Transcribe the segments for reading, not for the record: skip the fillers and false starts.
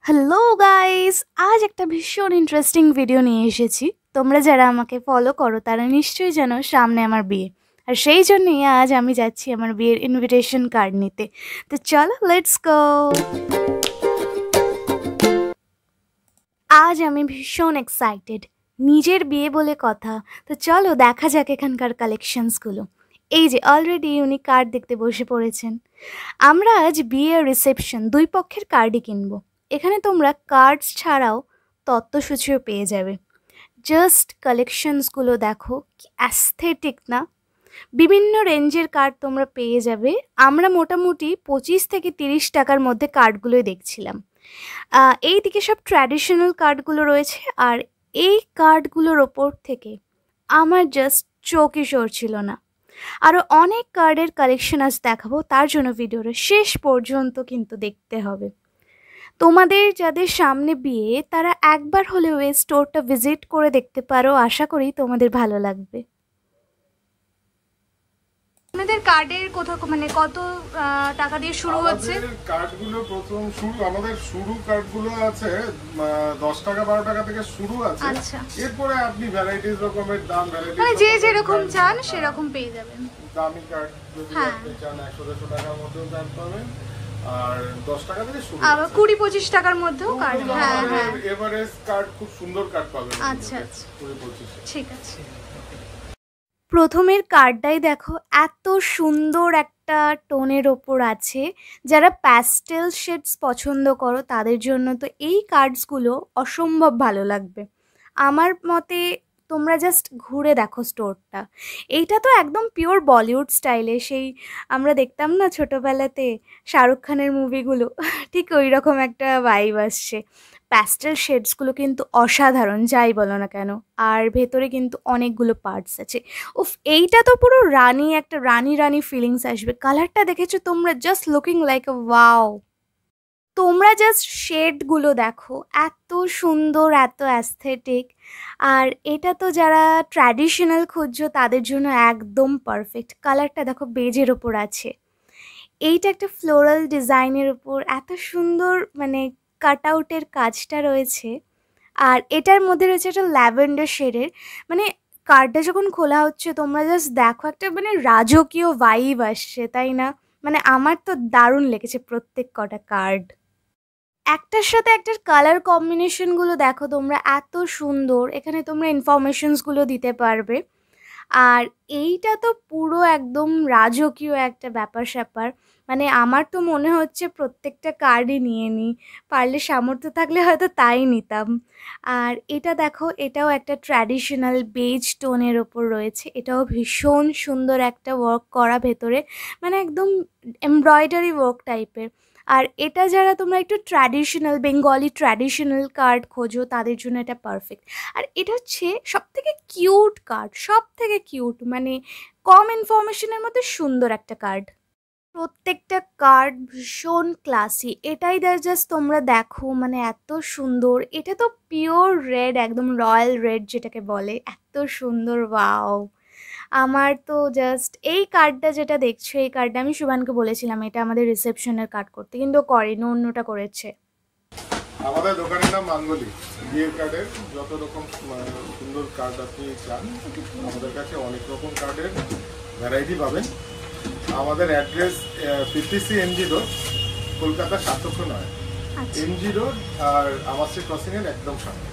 Hello guys, আজ একটা ভীষণ ইন্টারেস্টিং ভিডিও নিয়ে এসেছি। তোমরা যারা আমাকে ফলো করো তারা নিশ্চয়ই জানো সামনে আমার বিয়ে, আর সেই জন্যই আজ আমি যাচ্ছি আমার বিয়ের ইনভিটেশন কার্ড নিতে। তো চলো লেটস গো। আজ আমি ভীষণ এক্সাইটেড, নিজের বিয়ে বলে কথা। তো চলো দেখা যাক এখানকার কালেকশনসগুলো। এই যে অলরেডি উনি কার্ড দেখতে বসে পড়েছেন। আমরা আজ বিয়ের রিসেপশন দুই পক্ষের কার্ডই কিনবো। এখানে তোমরা কার্ডস ছাড়াও তত্ত্বসূচিও পেয়ে যাবে। জাস্ট কালেকশনসগুলো দেখো, কি অ্যাস্থেটিক না। বিভিন্ন রেঞ্জের কার্ড তোমরা পেয়ে যাবে। আমরা মোটামুটি 25 থেকে 30 টাকার মধ্যে কার্ডগুলোই দেখছিলাম। এই দিকে সব ট্র্যাডিশনাল কার্ডগুলো রয়েছে, আর এই কার্ডগুলোর ওপর থেকে আমার জাস্ট চোখই সরছিল না। আরও অনেক কার্ডের কালেকশন আজ দেখাবো, তার জন্য ভিডিওটা শেষ পর্যন্ত কিন্তু দেখতে হবে। তোমাদের যাদের সামনে বিয়ে তারা একবার হলেও এই স্টোরটা ভিজিট করে দেখতে পারো, আশা করি তোমাদের ভালো লাগবে। আপনাদের কার্ডের কোথাও মানে কত টাকা দিয়ে শুরু হচ্ছে? কার্ডগুলো প্রথম শুরু আমাদের কার্ডগুলো আছে 10 টাকা 12 টাকা থেকে শুরু আছে। আচ্ছা, এরপরে আপনি ভ্যারাইটিস রকমের দাম মানে যে যেরকম চান সেরকম পেয়ে যাবেন। দামি কার্ড যদি আপনি চান 100-150 টাকার মধ্যেও কার্ড পাবেন, আর 10 টাকা থেকে শুরু, আবার 20-25 টাকার মধ্যেও কার্ড। হ্যাঁ হ্যাঁ, এভারেজ কার্ড খুব সুন্দর কার্ড পাবেন। আচ্ছা আচ্ছা, 20-25 ঠিক আছে। প্রথমের কার্ডটাই দেখো, এত সুন্দর একটা টোনের ওপর আছে। যারা প্যাস্টেল শেডস পছন্দ করো তাদের জন্য তো এই কার্ডসগুলো অসম্ভব ভালো লাগবে আমার মতে। তোমরা জাস্ট ঘুরে দেখো স্টোরটা। এইটা তো একদম পিওর বলিউড স্টাইলে, সেই আমরা দেখতাম না ছোটোবেলাতে শাহরুখ খানের মুভিগুলো, ঠিক ওই রকম একটা ভাইব আসছে। প্যাস্টেল শেডসগুলো কিন্তু অসাধারণ, যাই বলো না কেন। আর ভেতরে কিন্তু অনেকগুলো পার্টস আছে। উফ, এইটা তো পুরো একটা রানি ফিলিংস আসবে। কালারটা দেখেছো তোমরা? জাস্ট লুকিং লাইক আ ওয়াও। তোমরা জাস্ট শেডগুলো দেখো, এত সুন্দর, এত অ্যাস্থেটিক। আর এটা তো যারা ট্র্যাডিশনাল খুঁজছো তাদের জন্য একদম পারফেক্ট। কালারটা দেখো বেজের ওপর আছে, এইটা একটা ফ্লোরাল ডিজাইনের উপর এত সুন্দর মানে কাট আউটের কাজটা রয়েছে। আর এটার মধ্যে রয়েছে একটা ল্যাভেন্ডার শেডের। মানে কার্ডটা যখন খোলা হচ্ছে তোমরা জাস্ট দেখো, একটা মানে রাজকীয় ভাইব আসছে, তাই না? মানে আমার তো দারুণ লেগেছে প্রত্যেক কটা কার্ড। একটার সাথে একটার কালার কম্বিনেশনগুলো দেখো তোমরা, এত সুন্দর। এখানে তোমরা ইনফরমেশনসগুলো দিতে পারবে। আর এইটা তো পুরো একদম রাজকীয় একটা ব্যাপার-স্যাপার। মানে আমার তো মনে হচ্ছে প্রত্যেকটা কার্ডই নিয়ে নিই। পারলে সামর্থ্য থাকলে হয়তো তাই নিতাম। আর এটা দেখো, এটাও একটা ট্র্যাডিশনাল বেজ টোনের ওপর রয়েছে। এটাও ভীষণ সুন্দর একটা ওয়ার্ক করা ভেতরে, মানে একদম এমব্রয়ডারি ওয়ার্ক টাইপের। আর এটা যারা তোমরা একটু ট্র্যাডিশনাল বেঙ্গলি ট্র্যাডিশনাল কার্ড খোঁজো তাদের জন্য এটা পারফেক্ট। আর এটা হচ্ছে সবথেকে কিউট কার্ড, সবথেকে কিউট, মানে কম ইনফরমেশনের মধ্যে সুন্দর একটা কার্ড। প্রত্যেকটা কার্ড ভীষণ ক্লাসি। এটাই জাস্ট তোমরা দেখো, মানে এত সুন্দর। এটা তো পিওর রেড, একদম রয়্যাল রেড যেটাকে বলে, এত সুন্দর, ওয়াও। আমার তো জাস্ট এই কার্ডটা যেটা দেখছো, এই কার্ডটা আমি শুভানকে বলেছিলাম এটা আমাদের রিসেপশনের কার্ড করতে, কিন্তু করেনি, অন্যটা করেছে। আমাদের দোকানের নাম মাঙ্গলি। বিয়ের কার্ডের যত রকম সুন্দর কার্ড আপনি চান আমাদের কাছে অনেক রকম কার্ডের ভ্যারাইটি পাবেন। আমাদের address 50C MG road, Kolkata 709 MG road, আর আমাসি ক্রসিং এর একদম সামনে।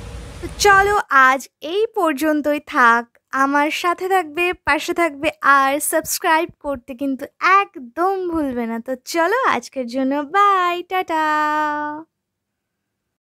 চলো আজ এই পর্যন্তই থাক। আমার সাথে থাকবে, পাশে থাকবে, আর সাবস্ক্রাইব করতে কিন্তু একদম ভুলবে না। তো চলো আজকের জন্য বাই, টাটা।